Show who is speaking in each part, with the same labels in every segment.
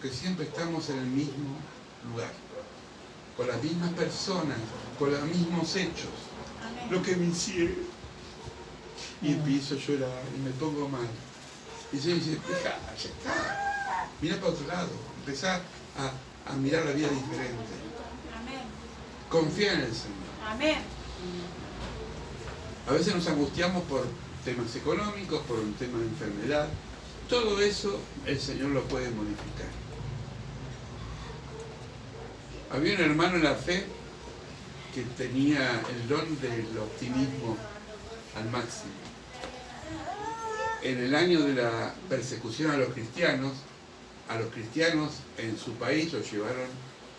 Speaker 1: porque siempre estamos en el mismo lugar, con las mismas personas, con los mismos hechos.
Speaker 2: Amén.
Speaker 1: Lo que me hicieron. Y empiezo a llorar y me pongo mal. Y el Señor dice, deja, ya está. Mira para otro lado. Empezá a mirar la vida diferente.
Speaker 2: Amén.
Speaker 1: Confía en el Señor.
Speaker 2: Amén.
Speaker 1: A veces nos angustiamos por temas económicos, por un tema de enfermedad. Todo eso el Señor lo puede modificar. Había un hermano en la fe que tenía el don del optimismo al máximo. En el año de la persecución a los cristianos en su país los llevaron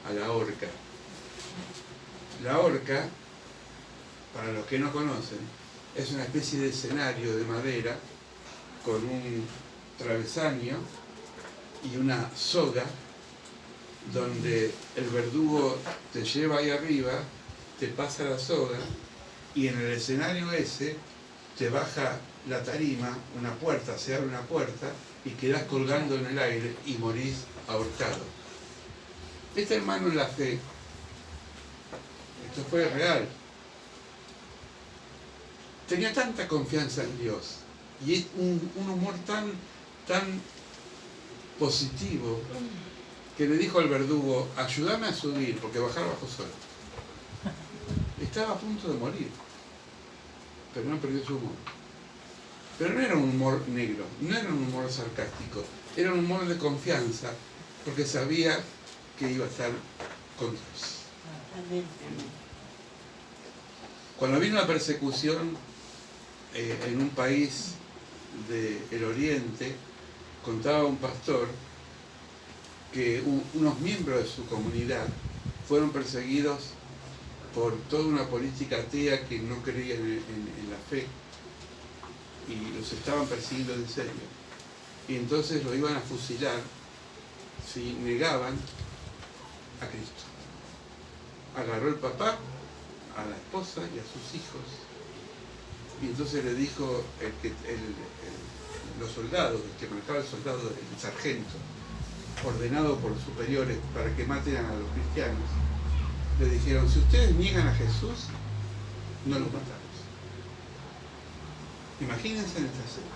Speaker 1: a la horca. La horca, para los que no conocen, es una especie de escenario de madera con un travesaño y una soga donde el verdugo te lleva ahí arriba, te pasa la soga y en el escenario ese te baja la tarima, una puerta, se abre una puerta y quedás colgando en el aire y morís ahorcado. Este hermano en la fe, esto fue real, tenía tanta confianza en Dios y un humor tan positivo que le dijo al verdugo, ayúdame a subir porque bajar bajo solo. Estaba a punto de morir, pero no perdió su humor. Pero no era un humor negro, no era un humor sarcástico, era un humor de confianza, porque sabía que iba a estar con Dios. Cuando vino la persecución en un país del Oriente, contaba un pastor que unos miembros de su comunidad fueron perseguidos por toda una política atea que no creía en la fe y los estaban persiguiendo en serio. Y entonces lo iban a fusilar si negaban a Cristo. Agarró el papá, a la esposa y a sus hijos. Y entonces le dijo los soldados, el que manejaba el soldado, el sargento, ordenado por los superiores para que maten a los cristianos, le dijeron, si ustedes niegan a Jesús, no los matamos. Imagínense en esta escena.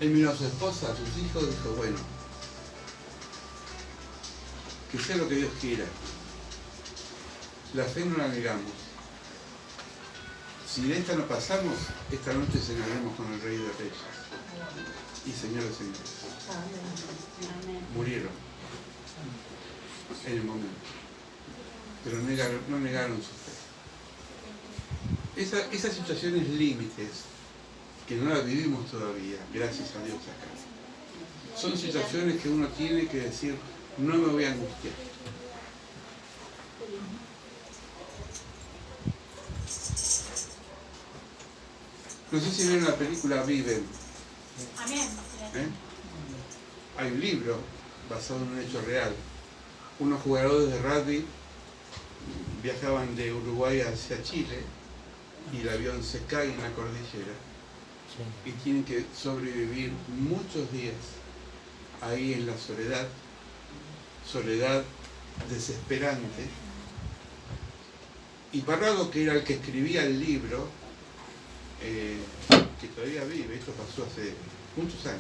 Speaker 1: Él miró a su esposa, a sus hijos, y dijo, bueno, que sea lo que Dios quiera. La fe no la negamos. Si de esta no pasamos, esta noche cenaremos con el Rey de Reyes y Señor de Señores. Murieron en el momento, pero no negaron su fe. Esas situaciones límites, que no las vivimos todavía, gracias a Dios acá, son situaciones que uno tiene que decir, no me voy a angustiar. No sé si vieron la película Viven.
Speaker 2: Amén.
Speaker 1: Hay un libro basado en un hecho real. Unos jugadores de rugby viajaban de Uruguay hacia Chile y el avión se cae en la cordillera y tienen que sobrevivir muchos días ahí en la soledad desesperante. Y Parrado, que era el que escribía el libro, que todavía vive, esto pasó hace muchos años,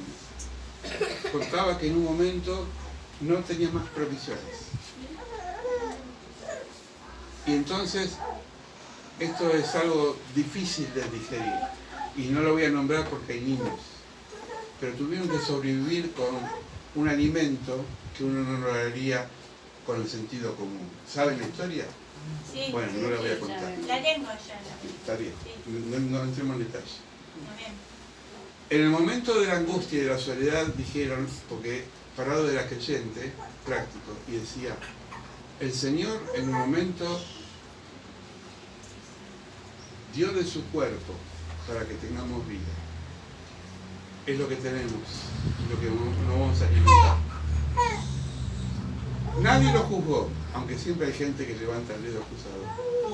Speaker 1: contaba que en un momento no tenía más provisiones. Y entonces, esto es algo difícil de digerir, y no lo voy a nombrar porque hay niños, pero tuvieron que sobrevivir con un alimento que uno no lo haría con el sentido común. ¿Saben la historia?
Speaker 2: Sí.
Speaker 1: Bueno, no la voy a contar.
Speaker 2: La tengo ya.
Speaker 1: Está bien, no entremos en detalle.
Speaker 2: Amén.
Speaker 1: En el momento de la angustia y de la soledad dijeron, porque Parrado era creyente, práctico, y decía, el Señor en un momento dio de su cuerpo para que tengamos vida. Es lo que tenemos, lo que no vamos a alimentar. Nadie lo juzgó, aunque siempre hay gente que levanta el dedo acusador,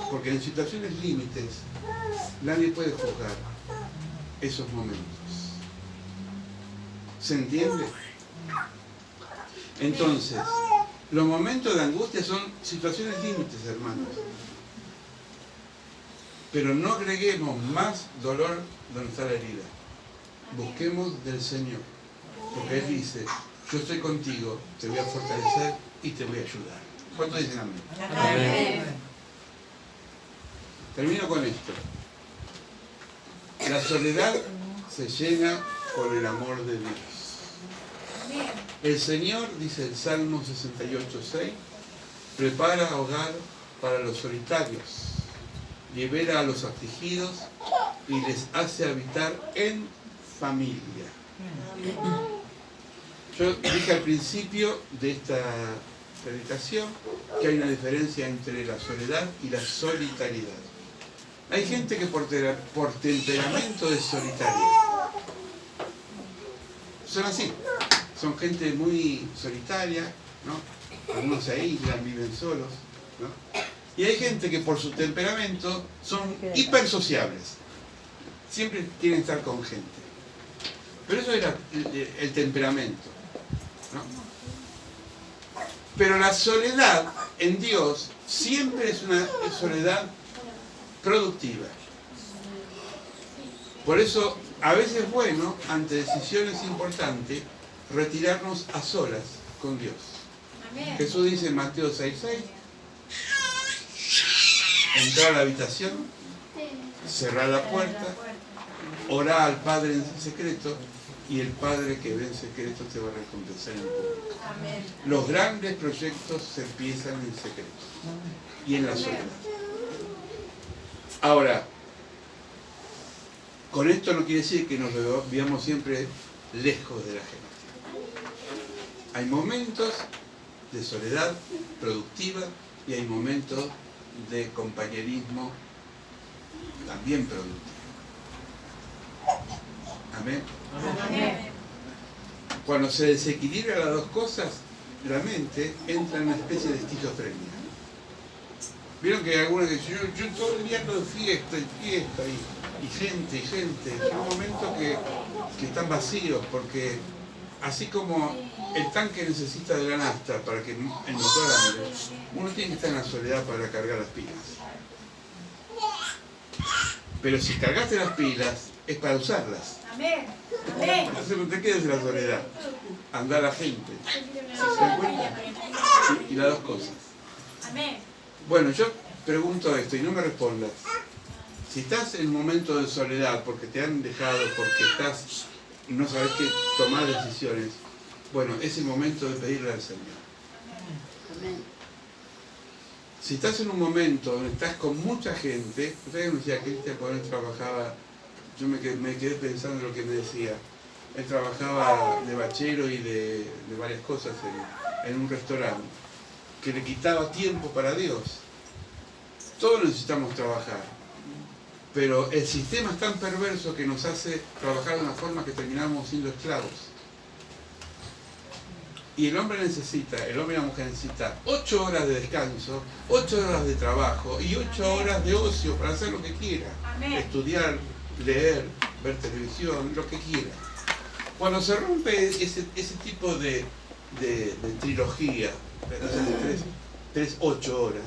Speaker 1: porque en situaciones límites nadie puede juzgar esos momentos. ¿Se entiende? Entonces, los momentos de angustia son situaciones límites, hermanos. Pero no agreguemos más dolor donde está la herida. Busquemos del Señor. Porque Él dice, yo estoy contigo, te voy a fortalecer y te voy a ayudar. ¿Cuántos dicen amén?
Speaker 2: Amén.
Speaker 1: Termino con esto. La soledad se llena con el amor de Dios. El Señor, dice el Salmo 68:6, prepara hogar para los solitarios, libera a los afligidos y les hace habitar en familia. Yo dije al principio de esta predicación que hay una diferencia entre la soledad y la solitariedad. Hay gente que por temperamento es solitaria. Son así. Son gente muy solitaria, ¿no? Algunos se aíslan, viven solos, ¿no? Y hay gente que por su temperamento son hipersociables. Siempre quieren estar con gente. Pero eso era el temperamento, ¿no? Pero la soledad en Dios siempre es una soledad productiva. Por eso a veces es bueno, ante decisiones importantes, retirarnos a solas con Dios.
Speaker 2: Amén.
Speaker 1: Jesús dice en Mateo 6:6, entrar a la habitación, cerrar la puerta, orar al Padre en secreto, y el Padre que ve en secreto te va a recompensar en público.
Speaker 2: Amén.
Speaker 1: Los grandes proyectos se empiezan en secreto y en la soledad. Ahora, con esto no quiere decir que nos veamos siempre lejos de la gente. Hay momentos de soledad productiva y hay momentos de compañerismo también productivo. Amén.
Speaker 2: Amén.
Speaker 1: Cuando se desequilibran las dos cosas, la mente entra en una especie de esquizofrenia. Vieron que algunos dicen, yo todo el día ando de fiesta y gente. Llega un momento que están vacíos, porque así como el tanque necesita de la nafta para que el motor ande, uno tiene que estar en la soledad para cargar las pilas. Pero si cargaste las pilas, es para usarlas.
Speaker 2: Amén. Amén.
Speaker 1: Entonces no te quedes en la soledad. Anda la gente. ¿Se dan cuenta? Y las dos cosas.
Speaker 2: Amén.
Speaker 1: Bueno, yo pregunto esto y no me respondas. Si estás en un momento de soledad porque te han dejado, porque estás y no sabes qué tomar decisiones, bueno, es el momento de pedirle al Señor.
Speaker 3: Amén.
Speaker 1: Si estás en un momento donde estás con mucha gente, ustedes me decían que Cristian cuando él trabajaba, yo me quedé pensando en lo que me decía. Él trabajaba de bachero y de varias cosas en un restaurante, que le quitaba tiempo para Dios. Todos necesitamos trabajar, pero el sistema es tan perverso que nos hace trabajar de una forma que terminamos siendo esclavos. Y el hombre y la mujer necesita 8 horas de descanso, 8 horas de trabajo y 8 horas de ocio para hacer lo que quiera.
Speaker 2: Amén.
Speaker 1: Estudiar, leer, ver televisión, lo que quiera. Cuando se rompe ese tipo de trilogía, de 3-8 horas,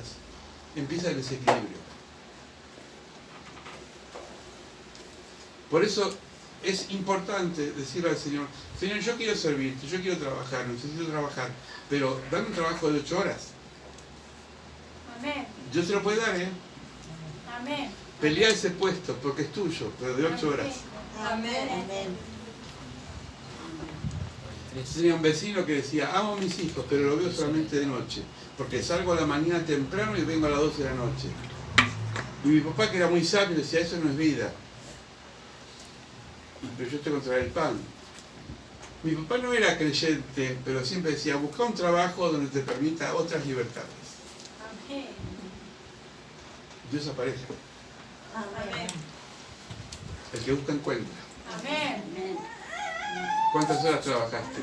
Speaker 1: empieza el desequilibrio. Por eso es importante decirle al Señor, Señor, yo quiero servirte, yo quiero trabajar, necesito trabajar, pero dame un trabajo de 8 horas.
Speaker 2: Amén.
Speaker 1: Dios se lo puede dar, ¿eh?
Speaker 2: Amén.
Speaker 1: Pelea ese puesto porque es tuyo, pero de 8 horas.
Speaker 2: Amén.
Speaker 3: Amén.
Speaker 1: Tenía un vecino que decía, amo a mis hijos, pero lo veo solamente de noche, porque salgo a la mañana temprano y vengo a las 12 de la noche. Y mi papá, que era muy sabio, decía, eso no es vida. Pero yo tengo que traer el pan. Mi papá no era creyente, pero siempre decía, busca un trabajo donde te permita otras libertades.
Speaker 2: Amén.
Speaker 1: Dios aparece.
Speaker 2: Amén.
Speaker 1: El que busca encuentra.
Speaker 2: Amén.
Speaker 3: Amén.
Speaker 1: ¿Cuántas horas trabajaste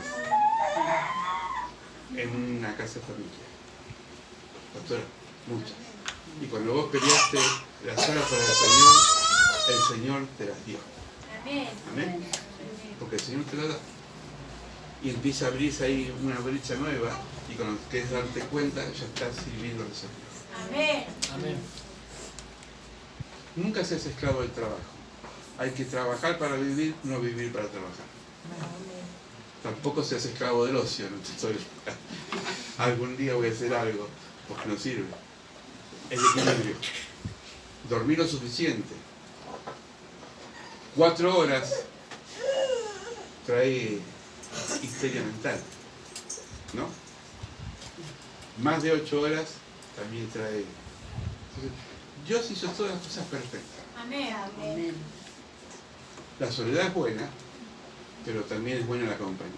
Speaker 1: en una casa de familia? Pastora, muchas. Y cuando vos peleaste las horas para el Señor te las dio.
Speaker 2: Amén.
Speaker 1: Amén. Porque el Señor te las da. y empieza a abrirse ahí una brecha nueva, y cuando quieres darte cuenta ya estás sirviendo al Señor.
Speaker 2: Amén.
Speaker 4: Amén.
Speaker 1: Nunca seas esclavo del trabajo. Hay que trabajar para vivir, no vivir para trabajar. Tampoco seas esclavo del ocio, no te estoy... Algún día voy a hacer algo, porque no sirve. El equilibrio. Dormir lo suficiente. 4 horas trae histeria mental, ¿no? Más de 8 horas también trae... Dios hizo todas las cosas perfectas.
Speaker 2: Amén.
Speaker 3: Amén.
Speaker 1: La soledad es buena, pero también es buena la compañía.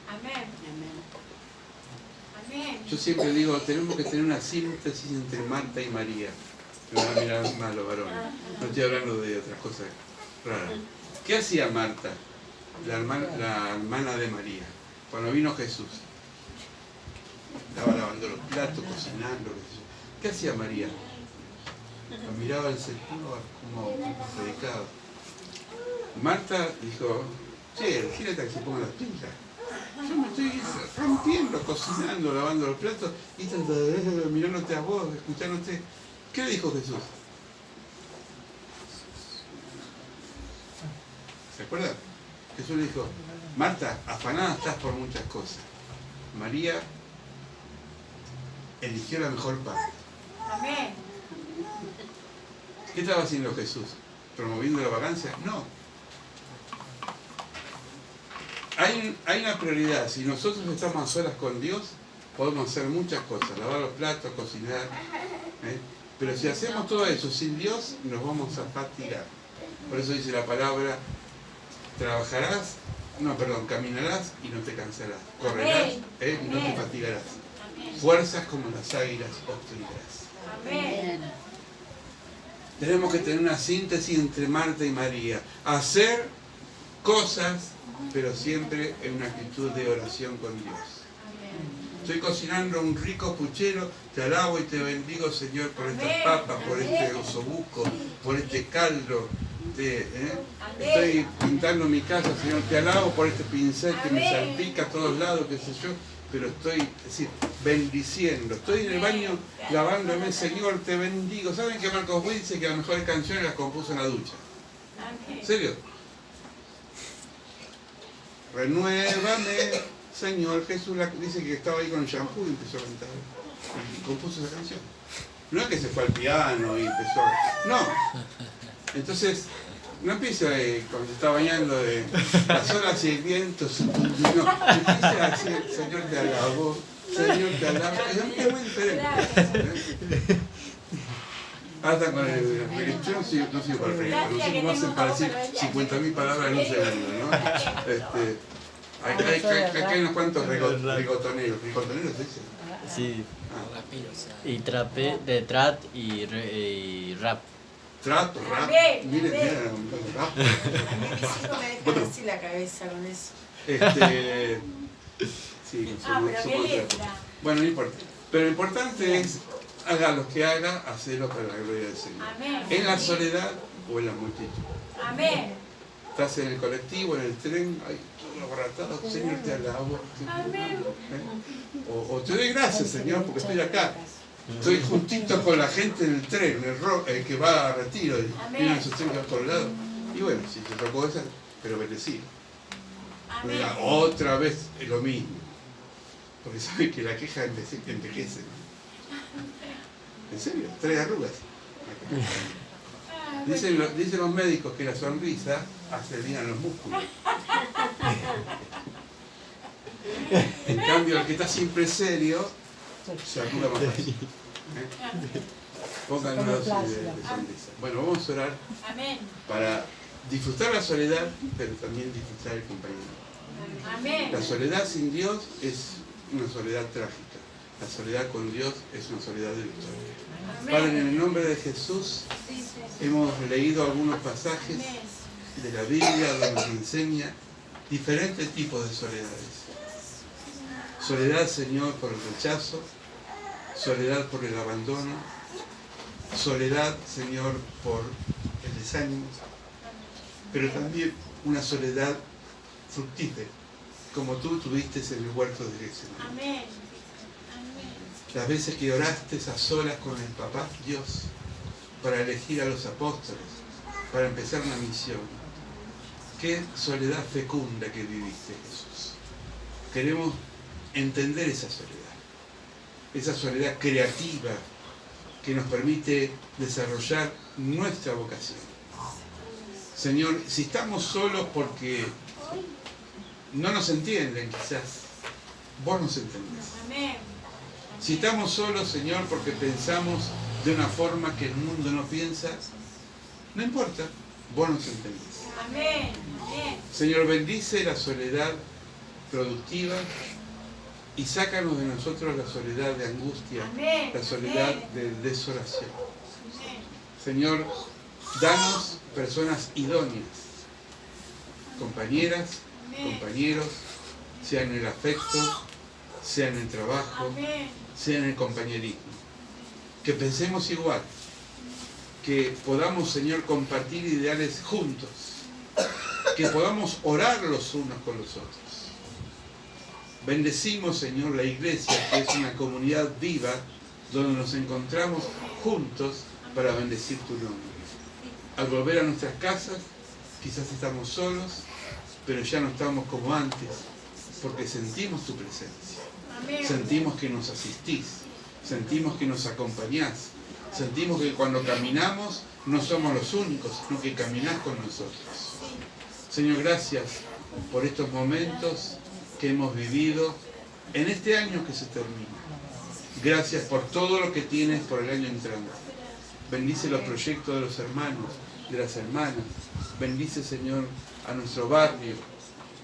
Speaker 2: Amén.
Speaker 3: Amén.
Speaker 2: Amén.
Speaker 1: Yo siempre digo, tenemos que tener una síntesis entre Marta y María. Me van a mirar mal los varones. No estoy hablando de otras cosas raras. ¿Qué hacía Marta, la hermana de María, cuando vino Jesús? Estaba lavando los platos, cocinando, qué sé yo. ¿Qué hacía María? Lo miraba al Señor como predicado. Marta dijo, che, gírate a que se pongan las pilas. Yo me estoy rompiendo, cocinando, lavando los platos, y mirándote a vos, escuchándote. ¿Qué le dijo Jesús? ¿Se acuerdan? Jesús le dijo, Marta, afanada estás por muchas cosas. María eligió la mejor parte.
Speaker 2: Amén.
Speaker 1: ¿Qué estaba haciendo Jesús? ¿Promoviendo la vagancia? No. Hay una prioridad. Si nosotros estamos a solas con Dios, podemos hacer muchas cosas. Lavar los platos, cocinar. Pero si hacemos todo eso sin Dios, nos vamos a fatigar. Por eso dice la palabra, caminarás y no te cansarás. Correrás y no te fatigarás. Fuerzas como las águilas obtendrás.
Speaker 2: Amén.
Speaker 1: Tenemos que tener una síntesis entre Marta y María. Hacer cosas, pero siempre en una actitud de oración con Dios. Estoy cocinando un rico puchero, te alabo y te bendigo, Señor, por estas papas, por este osobuco, por este caldo. Estoy pintando mi casa, Señor, te alabo por este pincel que me salpica a todos lados, qué sé yo, pero estoy bendiciendo. Estoy en el baño lavándome, Señor, te bendigo. ¿Saben que Marcos Witt dice que las mejores canciones las compuso en la ducha? ¿En serio? Renuévame, Señor Jesús. Dice que estaba ahí con el shampoo y empezó a cantar. Y compuso esa canción. No es que se fue al piano y empezó a... No. Entonces, no empieza cuando se está bañando de las olas y el viento. No, empieza a decir, Señor te alabo, Señor te alabo. Es muy diferente. Hasta con el yo no sigo para el reggaetón. Nosotros no hacen para decir 50.000 palabras en un segundo, ¿no? Acá hay unos cuantos rigotoneros. ¿Rigotoneros se dice?
Speaker 5: Sí.
Speaker 4: Raperos.
Speaker 5: Y de trap y rap.
Speaker 1: Trap, rap. Miren, rap.
Speaker 3: A mí mis hijos me dejan así la cabeza con eso.
Speaker 1: Sí,
Speaker 2: Pero qué letra.
Speaker 1: Bueno, no importa. Pero lo importante es, haga lo que haga, hacelo para la gloria del Señor.
Speaker 2: Amén.
Speaker 1: En la soledad o en la multitud.
Speaker 2: Amén.
Speaker 1: Estás en el colectivo, en el tren, ay, todo abarrotado, Señor te alabo.
Speaker 2: Amén.
Speaker 1: O te doy gracias, Señor, porque estoy acá. Estoy juntito con la gente en el tren, el que va a Retiro, y vienen esos trenes que van por el lado. Y bueno, si te tocó esa, pero bendecido.
Speaker 2: Amén.
Speaker 1: Otra vez es lo mismo. Porque saben que la queja envejece. ¿En serio? Trae arrugas. Dicen los médicos que la sonrisa hace bien a los músculos. En cambio, el que está siempre serio se arruga más fácil. Pónganlo una dosis de sonrisa. Bueno, vamos a orar
Speaker 2: Amén.
Speaker 1: para disfrutar la soledad, pero también disfrutar el compañero.
Speaker 2: Amén.
Speaker 1: La soledad sin Dios es una soledad trágica. La soledad con Dios es una soledad de victoria. Padre, en el nombre de Jesús, hemos leído algunos pasajes de la Biblia donde nos enseña diferentes tipos de soledades. Soledad, Señor, por el rechazo, soledad por el abandono, soledad, Señor, por el desánimo, pero también una soledad fructífera, como tú tuviste en el huerto de Getsemaní.
Speaker 2: Amén.
Speaker 1: Las veces que oraste a solas con el Papá Dios para elegir a los apóstoles, para empezar una misión. Qué soledad fecunda que viviste, Jesús. Queremos entender esa soledad creativa que nos permite desarrollar nuestra vocación. Señor, si estamos solos porque no nos entienden quizás, vos nos entendés.
Speaker 2: Amén.
Speaker 1: Si estamos solos, Señor, porque pensamos de una forma que el mundo no piensa, no importa, vos nos entendés.
Speaker 2: Amén. Amén.
Speaker 1: Señor, bendice la soledad productiva y sácanos de nosotros la soledad de angustia,
Speaker 2: Amén.
Speaker 1: la soledad
Speaker 2: Amén.
Speaker 1: de desolación.
Speaker 2: Amén.
Speaker 1: Señor, danos personas idóneas, compañeras, compañeros, sea en el afecto, sea en el trabajo,
Speaker 2: Amén.
Speaker 1: sea en el compañerismo. Que pensemos igual, que podamos, Señor, compartir ideales juntos, que podamos orar los unos con los otros. Bendecimos, Señor, la iglesia, que es una comunidad viva, donde nos encontramos juntos para bendecir tu nombre. Al volver a nuestras casas, quizás estamos solos, pero ya no estamos como antes, porque sentimos tu presencia.
Speaker 2: Amén.
Speaker 1: Sentimos que nos asistís, sentimos que nos acompañás, sentimos que cuando caminamos no somos los únicos, sino que caminás con nosotros. Señor, gracias por estos momentos que hemos vivido en este año que se termina. Gracias por todo lo que tienes por el año entrante. Bendice los proyectos de los hermanos, de las hermanas. Bendice, Señor, a nuestro barrio,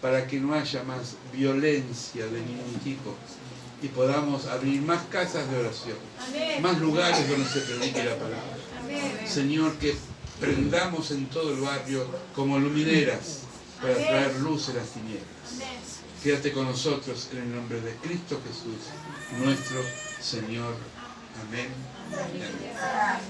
Speaker 1: para que no haya más violencia de ningún tipo y podamos abrir más casas de oración,
Speaker 2: Amén.
Speaker 1: más lugares donde se predique la palabra.
Speaker 2: Amén.
Speaker 1: Señor, que prendamos en todo el barrio como lumineras para traer luz en las tinieblas.
Speaker 2: Amén.
Speaker 1: Quédate con nosotros en el nombre de Cristo Jesús, nuestro Señor. Amén. Amén.